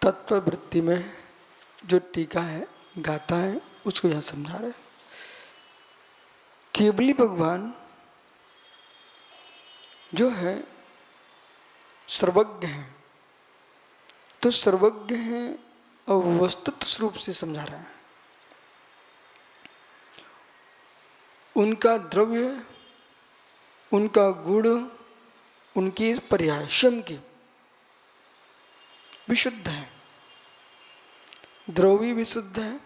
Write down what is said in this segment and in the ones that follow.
तत्ववृत्ति में जो टीका है गाथा है उसको यहाँ समझा रहे हैं। केवली भगवान जो है सर्वज्ञ हैं, तो सर्वज्ञ हैं और वस्तुत्व स्वरूप से समझा रहे हैं। उनका द्रव्य, उनका गुण, उनकी पर्याय स्वयं की विशुद्ध है। द्रव्य विशुद्ध है,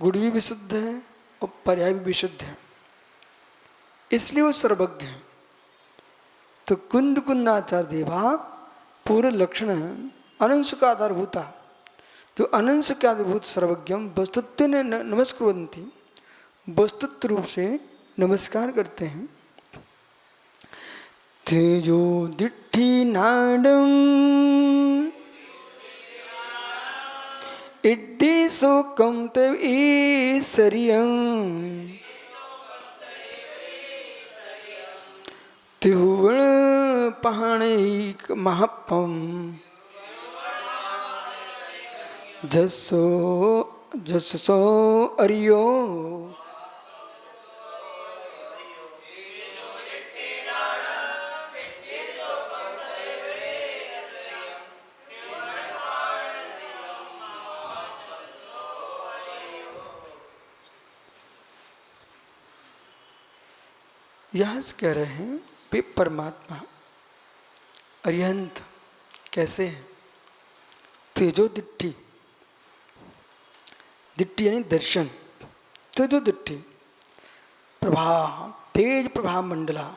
गुण भी विशुद्ध है और पर्याय भी विशुद्ध है, इसलिए वो सर्वज्ञ है। तो कुंद कुंदाचार्य देवा पूर्व लक्षण अनंश का आधारभूता, जो अनंश के आधारभूत सर्वज्ञम वस्तुत्व ने नमस्कुर्वन्ति, वस्तुत्व रूप से नमस्कार करते हैं। तेजो दिट्ठी नाडम इड्डी शोकम तव ईश्वरियम तिहुवण पहाणैक महपम जसो जसो अरियो यह कह रहे हैं वे परमात्मा अरिहंत कैसे हैं। तेजो दिट्ठी, दिट्ठी यानी दर्शन, तेजो दिट्ठी प्रभा, तेज प्रभा मंडला,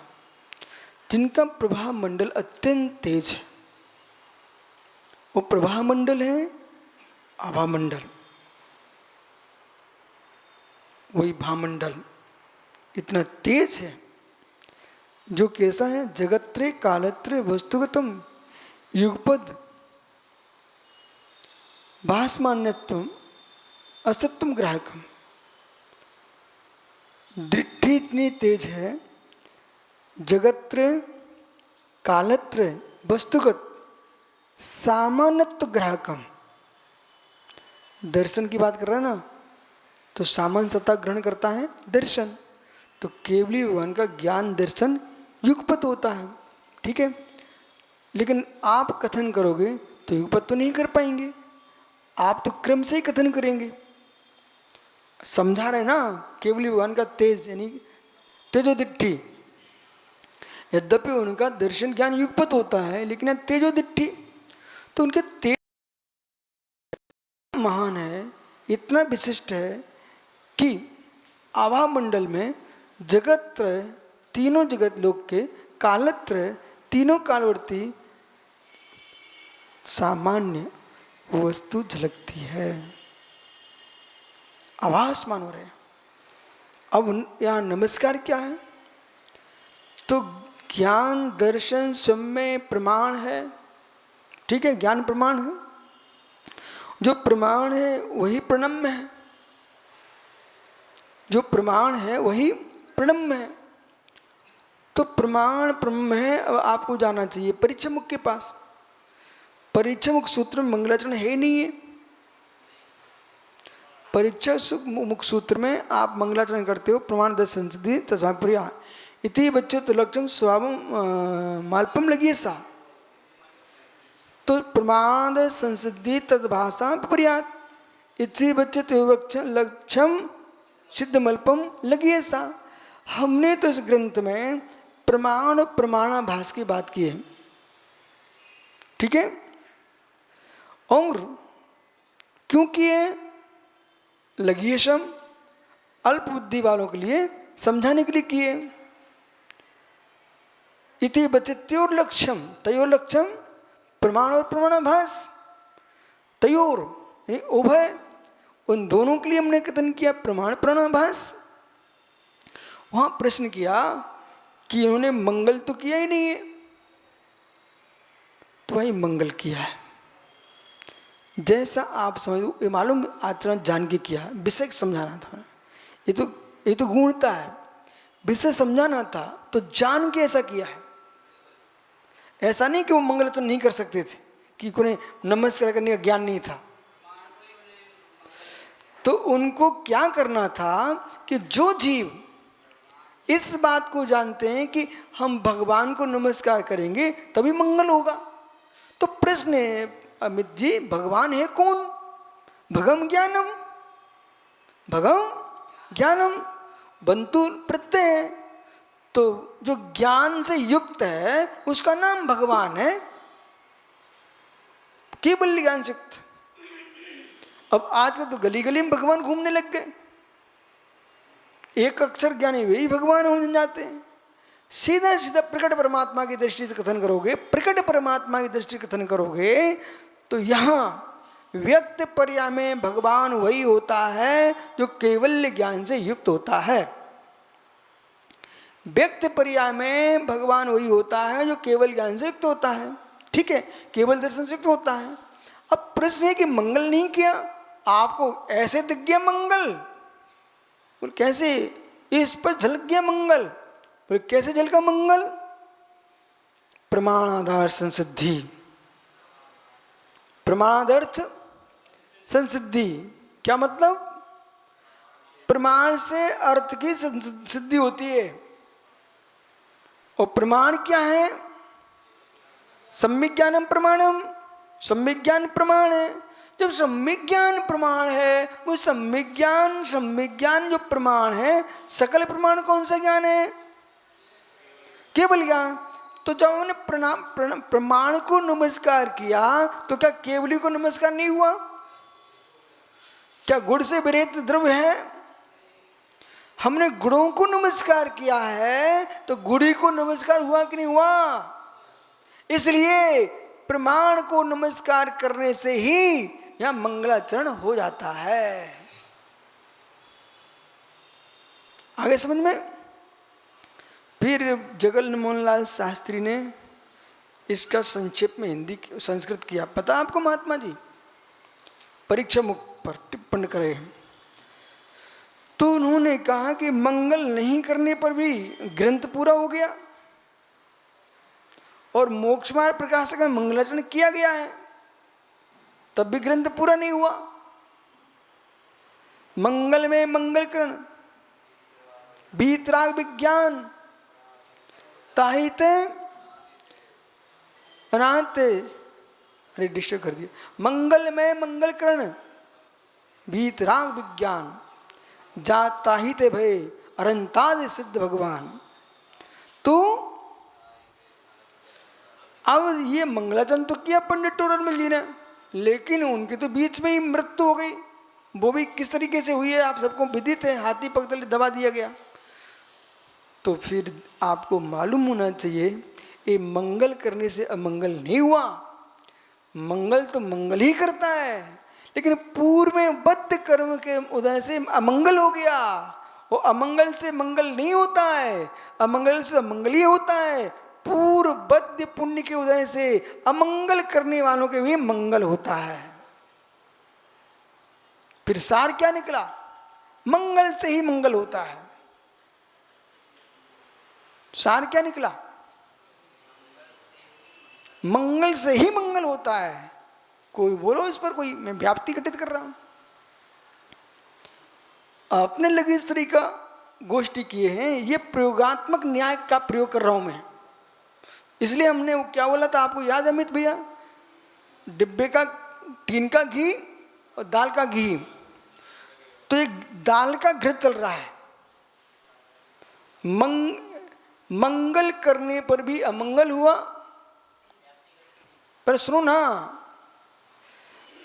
जिनका प्रभा मंडल अत्यंत तेज है। वो प्रभा मंडल है, आभा मंडल, वही भामंडल इतना तेज है जो कैसा है, जगत्रे कालत्रे वस्तुगतम युगपद भासमान्यत्वम अस्तित्वम ग्राहकम। दृष्टि इतनी तेज है, जगत्रे कालत्रे वस्तुगत सामान्यत्व ग्राहकम। दर्शन की बात कर रहा है ना, तो सामान्य सत्ता ग्रहण करता है दर्शन, तो केवली भगवान का ज्ञान दर्शन युगपत होता है, ठीक है। लेकिन आप कथन करोगे तो युगपत तो नहीं कर पाएंगे, आप तो क्रम से ही कथन करेंगे। समझा रहे ना, केवली भगवान का तेज यानी तेजो दिट्ठी, यद्यपि उनका दर्शन ज्ञान युगपत होता है, लेकिन तेजो दिट्ठी, तो उनके तेज महान है, इतना विशिष्ट है कि आभा मंडल में जगत तीनों जगत लोक के कालत्र तीनों कालवर्ती सामान्य वस्तु झलकती है, आभासमान हो रहे। अब यहाँ नमस्कार क्या है, तो ज्ञान दर्शन सम्य प्रमाण है, ठीक है, ज्ञान प्रमाण है। जो प्रमाण है वही प्रणम्य है, जो प्रमाण है वही प्रणम्य है। तो प्रमाण प्रणम्य है। अब आपको जाना चाहिए परीक्षा मुख के पास, परीक्षा मुख सूत्र में मंगलाचरण है ही नहीं है। परीक्षा मुख सूत्र में आप मंगलाचरण करते हो, प्रमाण दस संसिद्धि तस्मा प्रिया इति बच्चों तो लक्ष्यम स्वभाव माल्पम लगी सा, तो प्रमाण संसिद्धि तदभाषा पर्यात इति बच्चे तो लक्ष्यम सिद्ध मल्पम लगी सा। हमने तो इस ग्रंथ में प्रमाण प्रमाणाभास की बात की है, ठीक है। और क्यों किए, लघियशम अल्प बुद्धि वालों के लिए समझाने के लिए किए। इति बचित्योर लक्ष्यम तयोर लक्ष्यम प्रमाण और प्रमाणाभास, तयोर उभय, उन दोनों के लिए हमने कथन किया प्रमाण प्रमाणाभास। वहां प्रश्न किया कि इन्होंने मंगल तो किया ही नहीं है, तो भाई मंगल किया है, जैसा आप समझो, ये मालूम आचरण जान के किया, विषय समझाना था, ये तो गुणता है, विषय समझाना था तो जान के ऐसा किया है। ऐसा नहीं कि वो मंगलाचरण नहीं कर सकते थे, कि उन्हें नमस्कार करने का ज्ञान नहीं था। तो उनको क्या करना था कि जो जीव इस बात को जानते हैं कि हम भगवान को नमस्कार करेंगे तभी मंगल होगा। तो प्रश्न है अमित जी, भगवान है कौन? भगम ज्ञानम, भगम ज्ञानम बंतु प्रत्यय है। तो जो ज्ञान से युक्त है उसका नाम भगवान है, केवल ज्ञान से युक्त। अब आजकल तो गली गली में भगवान घूमने लग गए, एक अक्षर ज्ञानी वही भगवान हो जाते हैं। सीधा सीधा प्रकट परमात्मा की दृष्टि से कथन करोगे, प्रकट परमात्मा की दृष्टि से कथन करोगे तो यहां व्यक्त पर्याय में भगवान वही होता है जो केवल ज्ञान से युक्त होता है। व्यक्त पर्याय में भगवान वही होता है जो केवल ज्ञान से युक्त होता है, ठीक है, केवल दर्शन से युक्त होता है। अब प्रश्न है कि मंगल नहीं किया आपको, ऐसे दिख गया मंगल? बोल कैसे? इस पर झलक गया मंगल। बोले कैसे झलका मंगल? प्रमाणाधार संसिद्धि, प्रमाणादर्थ संसिद्धि। क्या मतलब? प्रमाण से अर्थ की सिद्धि होती है। और प्रमाण क्या है? सम्यक ज्ञानम प्रमाणम, सम्यक ज्ञान प्रमाण है। जब सम्यक ज्ञान प्रमाण है, वो सम्यक ज्ञान जो प्रमाण है, सकल प्रमाण कौन सा ज्ञान है? केवल ज्ञान। तो जब हमने प्रमाण को नमस्कार किया तो क्या केवली को नमस्कार नहीं हुआ? क्या गुण से विरहित द्रव्य है? हमने गुणों को नमस्कार किया है तो गुड़ी को नमस्कार हुआ कि नहीं हुआ? इसलिए प्रमाण को नमस्कार करने से ही यहां मंगलाचरण हो जाता है। आगे समझ में? फिर जगन मोहन लाल शास्त्री ने इसका संक्षेप में हिंदी संस्कृत किया। पता आपको महात्मा जी? परीक्षा मुक्त पर टिप्पणी करे तो उन्होंने कहा कि मंगल नहीं करने पर भी ग्रंथ पूरा हो गया और मोक्ष मार्ग प्रकाशक में मंगलाचरण किया गया है, तब भी ग्रंथ पूरा नहीं हुआ। मंगल में मंगलकरण, बीतराग विज्ञान, ताहिते अनाहते, अरे डिस्टर्ब कर दिया। मंगल में मंगलकरण, बीतराग विज्ञान, जाता ही ते भय अरंताद सिद्ध भगवान। तो अब ये मंगलाचरण तो किया पंडित टोडरमल जी ने, लेकिन उनके तो बीच में ही मृत्यु हो गई। वो भी किस तरीके से हुई है आप सबको विदित है, हाथी पगतले दबा दिया गया। तो फिर आपको मालूम होना चाहिए ये मंगल करने से अमंगल नहीं हुआ। मंगल तो मंगल ही करता है, लेकिन पूर्व में बद्ध कर्म के उदय से अमंगल हो गया। वो अमंगल से मंगल नहीं होता है, अमंगल से अमंगल ही होता है। पूर्व बद्ध पुण्य के उदय से अमंगल करने वालों के भी मंगल होता है। फिर सार क्या निकला? मंगल से ही मंगल होता है। सार क्या निकला? मंगल से ही मंगल होता है। कोई बोलो इस पर, कोई मैं व्याप्ति घटित कर रहा हूं। आपने लगे इस तरीका गोष्ठी किए हैं, ये प्रयोगात्मक न्याय का प्रयोग कर रहा हूं मैं। इसलिए हमने वो क्या बोला था आपको याद है अमित भैया? डिब्बे का टीन का घी और दाल का घी। तो एक दाल का घृत चल रहा है। मंगल करने पर भी अमंगल हुआ। पर सुनो ना,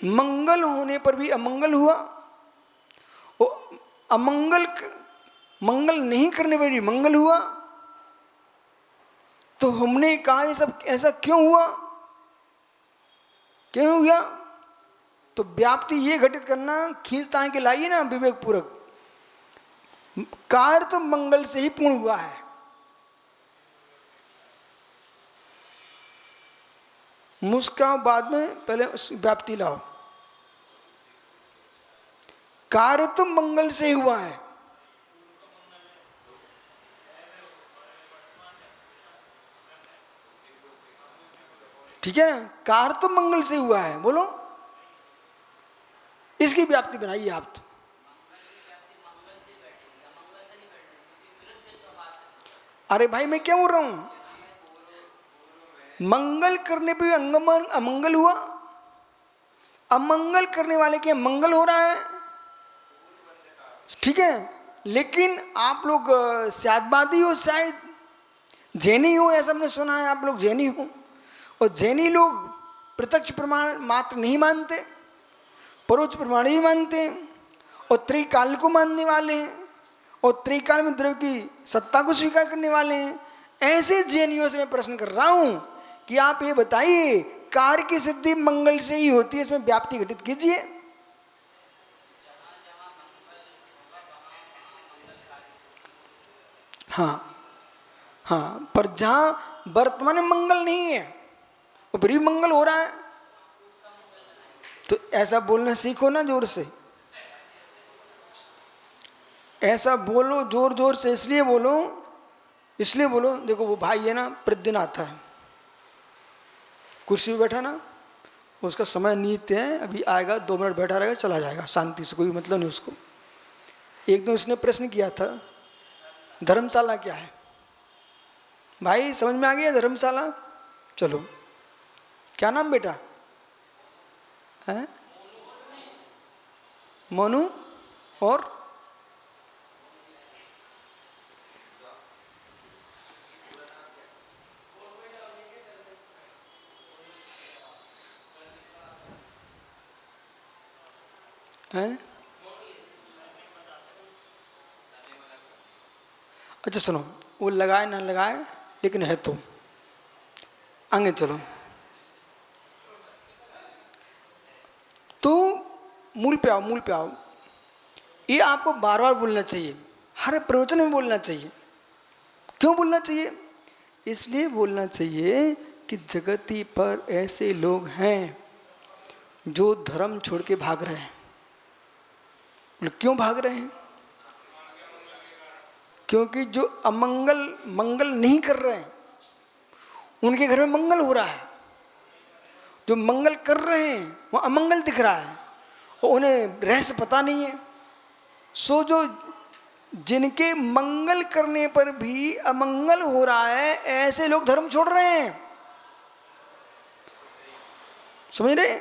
मंगल होने पर भी अमंगल हुआ, मंगल नहीं करने पर भी मंगल हुआ। तो हमने कहा ये सब ऐसा क्यों हुआ? क्यों हुआ? तो व्याप्ति ये घटित करना, खींच तान के लाइए ना विवेक पूर्वक। कार्य तो मंगल से ही पूर्ण हुआ है। मुस्काओ बाद में, पहले व्याप्ति लाओ। कार्य तो मंगल से ही हुआ है। ठीक है ना, कार्य तो मंगल से हुआ है, बोलो इसकी व्याप्ति बनाइए आप तो। अरे भाई मैं क्या बोल रहा हूं, मंगल करने पे भी अमंगल हुआ, अमंगल करने वाले के मंगल हो रहा है, ठीक है। लेकिन आप लोग शायदवादी हो, शायद जैनी हो, ऐसा हमने सुना है आप लोग जैनी हो, और जैनी लोग प्रत्यक्ष प्रमाण मात्र नहीं मानते, परोक्ष प्रमाण भी मानते हैं, और त्रिकाल को मानने वाले हैं, और त्रिकाल में द्रव्य की सत्ता को स्वीकार करने वाले हैं। ऐसे जैनियों से मैं प्रश्न कर रहा हूं कि आप ये बताइए कार्य की सिद्धि मंगल से ही होती है, इसमें व्याप्ति घटित कीजिए। हाँ हाँ, पर जहां वर्तमान में मंगल नहीं है वो फिर भी मंगल हो रहा है, तो ऐसा बोलना सीखो ना जोर से, ऐसा बोलो जोर जोर से, इसलिए बोलो देखो वो भाई है ना प्रतिदिन आता है, कुर्सी पे बैठा ना, उसका समय नित्य है, अभी आएगा 2 मिनट बैठा रहेगा चला जाएगा शांति से, कोई मतलब नहीं उसको। एक दिन उसने प्रश्न किया था धर्मशाला क्या है, भाई समझ में आ गया धर्मशाला, चलो क्या नाम बेटा है, मोनू और है, अच्छा सुनो, वो लगाए ना लगाए लेकिन है तो आगे चलो। तो मूल पे आओ, ये आपको बार बार बोलना चाहिए, हर प्रवचन में बोलना चाहिए। क्यों बोलना चाहिए, इसलिए बोलना चाहिए कि जगती पर ऐसे लोग हैं जो धर्म छोड़ के भाग रहे हैं। क्यों भाग रहे हैं, क्योंकि जो मंगल नहीं कर रहे हैं उनके घर में मंगल हो रहा है, जो मंगल कर रहे हैं वो अमंगल दिख रहा है और उन्हें रहस्य पता नहीं है। सो जो जिनके मंगल करने पर भी अमंगल हो रहा है, ऐसे लोग धर्म छोड़ रहे हैं, समझ रहे।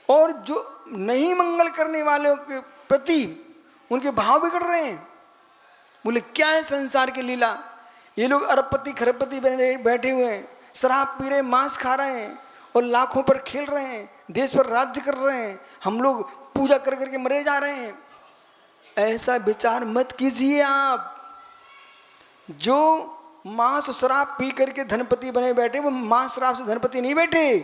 और जो नहीं मंगल करने वालों के प्रति उनके भाव बिगड़ रहे हैं। बोले क्या है संसार की लीला, ये लोग अरबपति खरबपति बैठे हुए हैं, शराब पी रहे हैं, मांस खा रहे हैं और लाखों पर खेल रहे हैं, देश पर राज्य कर रहे हैं, हम लोग पूजा कर करके मरे जा रहे हैं। ऐसा विचार मत कीजिए आप। जो मांस और शराब पी करके धनपति बने बैठे, वो मांस शराब से धनपति नहीं बैठे,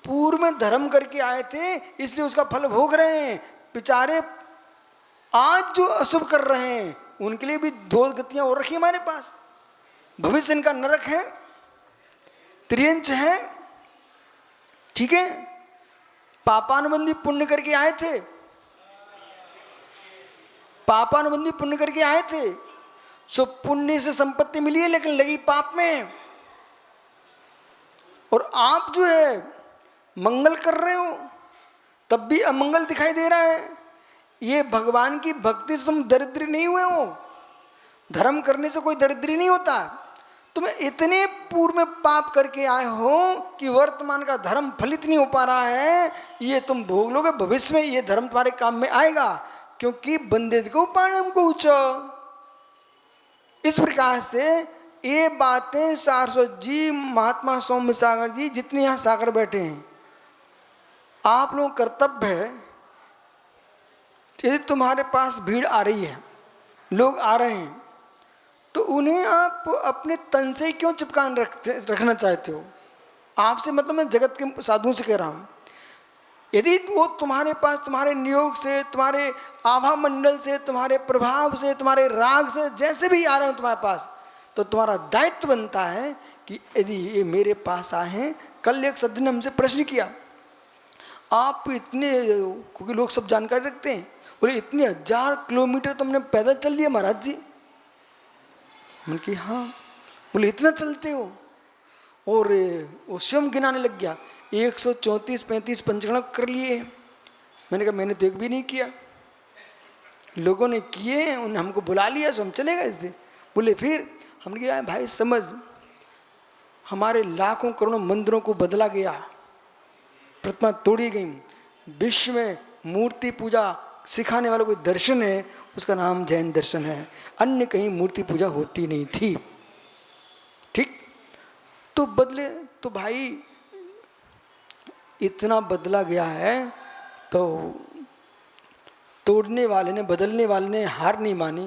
पूर्व में धर्म करके आए थे, इसलिए उसका फल भोग रहे हैं। बेचारे आज जो अशुभ कर रहे हैं उनके लिए भी 2 गतियां और रखी हमारे पास। भविष्य इनका नरक है, त्रियंच है, ठीक है। पापानुबंधी पुण्य करके आए थे, पापानुबंधी पुण्य करके आए थे, सो पुण्य से संपत्ति मिली है लेकिन लगी पाप में। और आप जो है मंगल कर रहे हो तब भी अमंगल दिखाई दे रहा है। ये भगवान की भक्ति से तुम दरिद्री नहीं हुए हो, धर्म करने से कोई दरिद्री नहीं होता। तुम इतने पूर्व में पाप करके आए हो कि वर्तमान का धर्म फलित नहीं हो पा रहा है, ये तुम भोग लोगे, भविष्य में ये धर्म तुम्हारे काम में आएगा, क्योंकि बंदे को पाणम को ऊंचा। इस प्रकार से ये बातें सारस्वत जी, महात्मा सौम्य सागर जी, जितने यहाँ सागर बैठे हैं, आप लोगों का कर्तव्य है, यदि तुम्हारे पास भीड़ आ रही है, लोग आ रहे हैं, तो उन्हें आप अपने तन से क्यों चिपकान रखना चाहते हो। आपसे मतलब मैं जगत के साधुओं से कह रहा हूँ, यदि वो तुम्हारे पास तुम्हारे नियोग से, तुम्हारे आभा मंडल से, तुम्हारे प्रभाव से, तुम्हारे राग से, जैसे भी आ रहे हो तुम्हारे पास, तो तुम्हारा दायित्व बनता है कि यदि ये मेरे पास आए हैं। कल एक सज्जन ने हमसे प्रश्न किया, आप इतने, क्योंकि लोग सब जानकारी रखते हैं, बोले इतने 1000 किलोमीटर तुमने पैदल चल लिया महाराज जी। मैंने कहा हाँ। बोले इतना चलते हो। और वो स्वयं गिनाने लग गया, 134 35 पंचगण कर लिए। मैंने कहा मैंने तो एक भी नहीं किया, लोगों ने किए, उन्होंने हमको बुला लिया सो हम चले गए थे। बोले फिर? हमने कहा भाई समझ, हमारे लाखों करोड़ों मंदिरों को बदला गया, प्रतिमा तोड़ी गई, विश्व में मूर्ति पूजा सिखाने वाला कोई दर्शन है उसका नाम जैन दर्शन है, अन्य कहीं मूर्ति पूजा होती नहीं थी। ठीक, तो बदले तो भाई इतना बदला गया है, तो तोड़ने वाले ने, बदलने वाले ने हार नहीं मानी,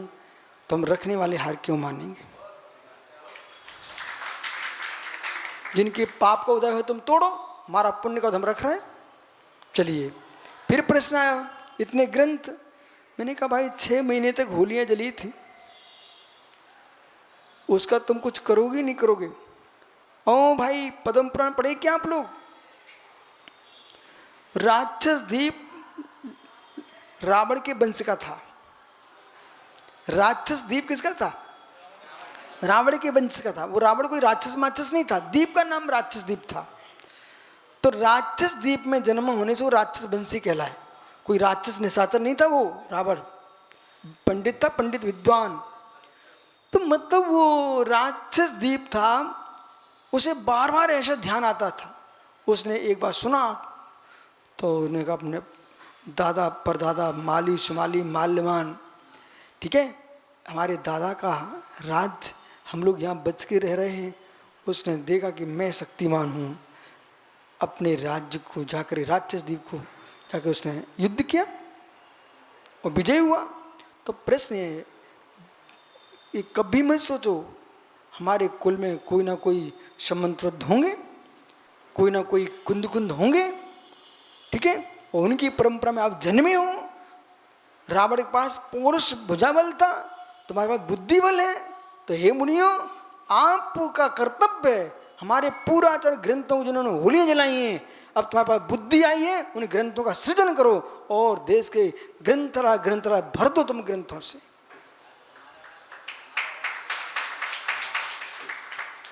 तो हम रखने वाले हार क्यों मानेंगे? जिनके पाप का उदय हो तुम तोड़ो, हमारा पुण्य का हम रख रहे हैं। चलिए फिर प्रश्न आया, इतने ग्रंथ। मैंने कहा भाई 6 महीने तक होलियां जली थी, उसका तुम कुछ करोगे नहीं करोगे? ओ भाई पद्म पुराण पढ़े क्या आप लोग? राक्षस द्वीप रावण के वंश का था। राक्षस द्वीप किसका था? रावण के वंश का था। वो रावण कोई राक्षस माक्षस नहीं था, द्वीप का नाम राक्षस द्वीप था। तो राक्षस द्वीप में जन्म होने से वो राक्षस वंशी कहलाए। कोई राक्षस निशाचर नहीं था वो रावण, पंडित था, पंडित विद्वान। तो मतलब वो राक्षस द्वीप था, उसे बार बार ऐसा ध्यान आता था। उसने एक बार सुना तो उन्होंने कहा अपने दादा परदादा माली शुमाली माल्यवान, ठीक है, हमारे दादा का राज्य हम लोग यहाँ बच के रह रहे हैं। उसने देखा कि मैं शक्तिमान हूँ, अपने राज्य को जाकर राक्षस द्वीप को जाकर उसने युद्ध किया और विजय हुआ। तो प्रश्न ये कभी मत सोचो हमारे कुल में कोई ना कोई समंत्रद्ध होंगे, कोई ना कोई कुंद कुंद होंगे, ठीक है, और उनकी परंपरा में आप जन्मे हो। रावण के पास पौरुष भुजाबल था, तुम्हारे पास बुद्धि बल है। तो हे मुनियों, आपका कर्तव्य है हमारे पुराचार ग्रंथों को जिन्होंने होलियां जलाई हैं, अब तुम्हारे पास बुद्धि आई है, उन ग्रंथों का सृजन करो और देश के ग्रंथरा भर दो तुम ग्रंथों से।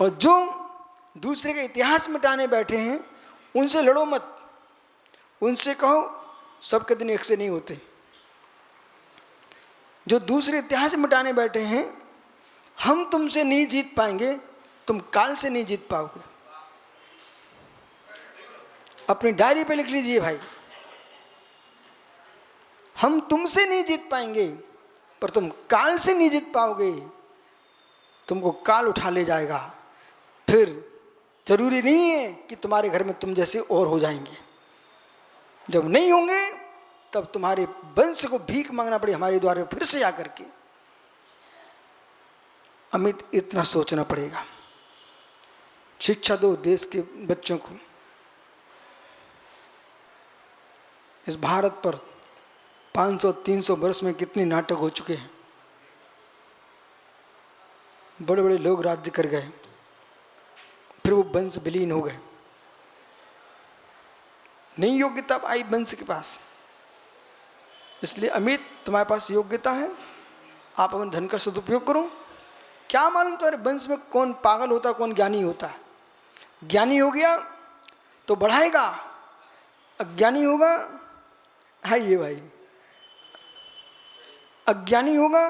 और जो दूसरे का इतिहास मिटाने बैठे हैं उनसे लड़ो मत, उनसे कहो सबके दिन एक से नहीं होते। जो दूसरे इतिहास मिटाने बैठे हैं, हम तुमसे नहीं जीत पाएंगे, तुम काल से नहीं जीत पाओगे। अपनी डायरी पे लिख लीजिए भाई, हम तुमसे नहीं जीत पाएंगे पर तुम काल से नहीं जीत पाओगे, तुमको काल उठा ले जाएगा। फिर जरूरी नहीं है कि तुम्हारे घर में तुम जैसे और हो जाएंगे। जब नहीं होंगे तब तुम्हारे वंश को भीख मांगना पड़े हमारे द्वारे फिर से आकर के। अमित इतना सोचना पड़ेगा। शिक्षा दो देश के बच्चों को। इस भारत पर 500-300 वर्ष में कितने नाटक हो चुके हैं, बड़े बड़े लोग राज्य कर गए, फिर वो वंश विलीन हो गए। नहीं योग्यता आई वंश के पास। इसलिए अमित तुम्हारे पास योग्यता है, आप अपने धन का सदुपयोग करो। क्या मालूम तुम्हारे वंश में कौन पागल होता कौन ज्ञानी होता है। ज्ञानी हो गया तो बढ़ाएगा, अज्ञानी होगा, है ये भाई, अज्ञानी होगा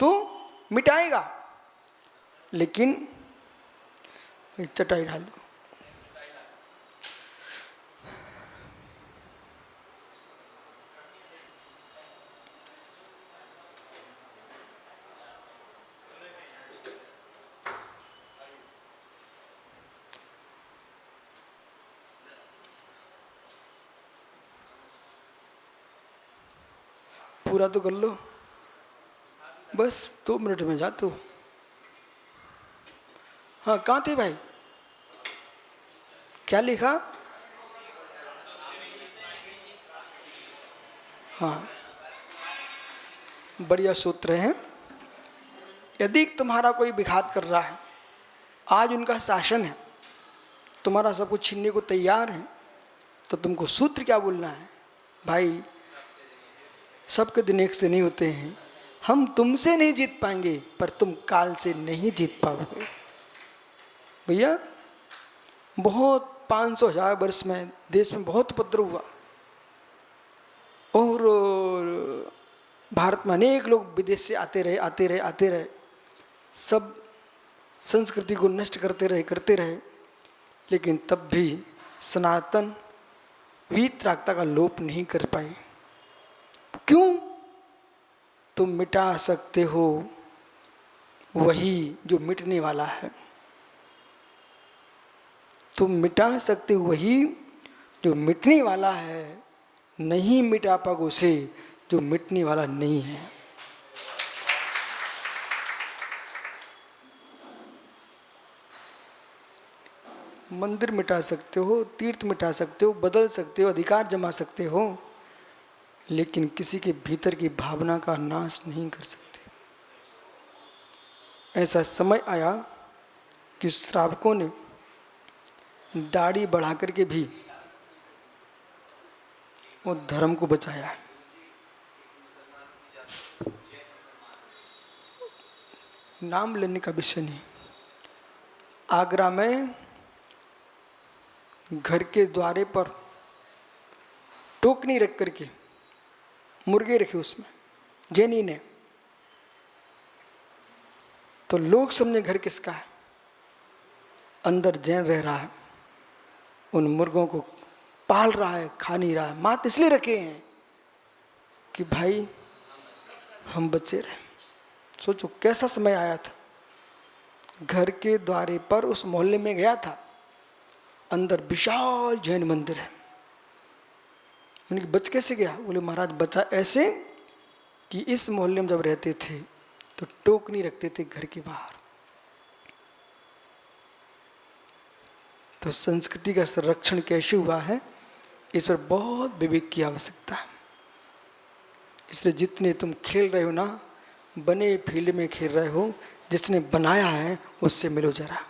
तो मिटाएगा। लेकिन चटाई डाल दो। पूरा तो कर लो, बस 2 मिनट में जाते हो। हाँ कहाँ थे भाई, क्या लिखा? हाँ बढ़िया सूत्र है। यदि तुम्हारा कोई विघात कर रहा है, आज उनका शासन है, तुम्हारा सब कुछ छीनने को तैयार है, तो तुमको सूत्र क्या बोलना है? भाई सबके दिन एक से नहीं होते हैं, हम तुमसे नहीं जीत पाएंगे पर तुम काल से नहीं जीत पाओगे। भैया बहुत 500,000 वर्ष में देश में बहुत उपद्रव हुआ और भारत में अनेक लोग विदेश से आते रहे, सब संस्कृति को नष्ट करते रहे, लेकिन तब भी सनातन वीतरागता का लोप नहीं कर पाए। क्यों? तुम मिटा सकते हो वही जो मिटने वाला है, तुम मिटा सकते हो वही जो मिटने वाला है, नहीं मिटा पाओगे उसे जो मिटने वाला नहीं है। मंदिर मिटा सकते हो, तीर्थ मिटा सकते हो, बदल सकते हो, अधिकार जमा सकते हो, लेकिन किसी के भीतर की भावना का नाश नहीं कर सकते। ऐसा समय आया कि श्रावकों ने दाढ़ी बढ़ा करके भी वो धर्म को बचाया है। नाम लेने का विषय नहीं। आगरा में घर के द्वारे पर टोकनी रख करके मुर्गे रखे उसमें जैनी ने, तो लोग समझे घर किसका है, अंदर जैन रह रहा है, उन मुर्गों को पाल रहा है, खा नहीं रहा है। मात इसलिए रखे हैं कि भाई हम बचे रहे। सोचो कैसा समय आया था। घर के द्वारे पर उस मोहल्ले में गया था, अंदर विशाल जैन मंदिर है। मैंने बच कैसे गया? बोले महाराज बचा ऐसे कि इस मोहल्ले में जब रहते थे तो टोकनी रखते थे घर के बाहर। तो संस्कृति का संरक्षण कैसे हुआ है, इस पर बहुत विवेक की आवश्यकता है। इसलिए जितने तुम खेल रहे हो ना, बने फील्ड में खेल रहे हो, जिसने बनाया है उससे मिलो जरा।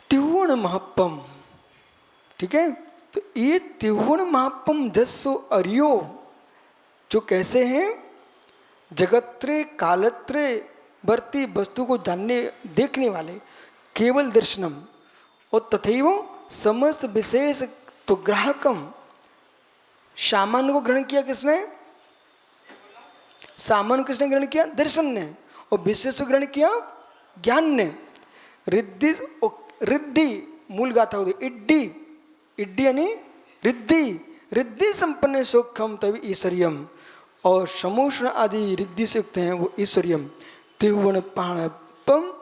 त्रिभुवन महापम, ठीक है। तो ये त्रिभुवन महापम जस्सो अर्यो, जो कैसे हैं, जगत्रे कालत्रे वर्ती वस्तु को जानने देखने वाले, केवल दर्शनम और तथैव समस्त विशेष तो ग्राहकम। सामान्य को ग्रहण किया किसने? सामान्य किसने ग्रहण किया? दर्शन ने। और विशेष को ग्रहण किया ज्ञान ने। रिद्धि, रिद्धि मूल गाथा होती इड्डी, इड्डी यानी रिद्धि, रिद्धि संपन्न सौख्यम तभी ईश्वरियम, और समोषण आदि रिद्धि से युक्त हैं वो ईश्वरियम। त्रिभुवन पाणपम,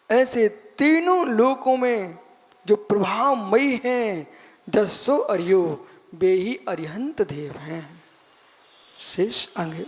ऐसे तीनों लोकों में जो प्रभावमयी हैं, जसो अर्यो, वे ही अरिहंत देव हैं। शेष आगे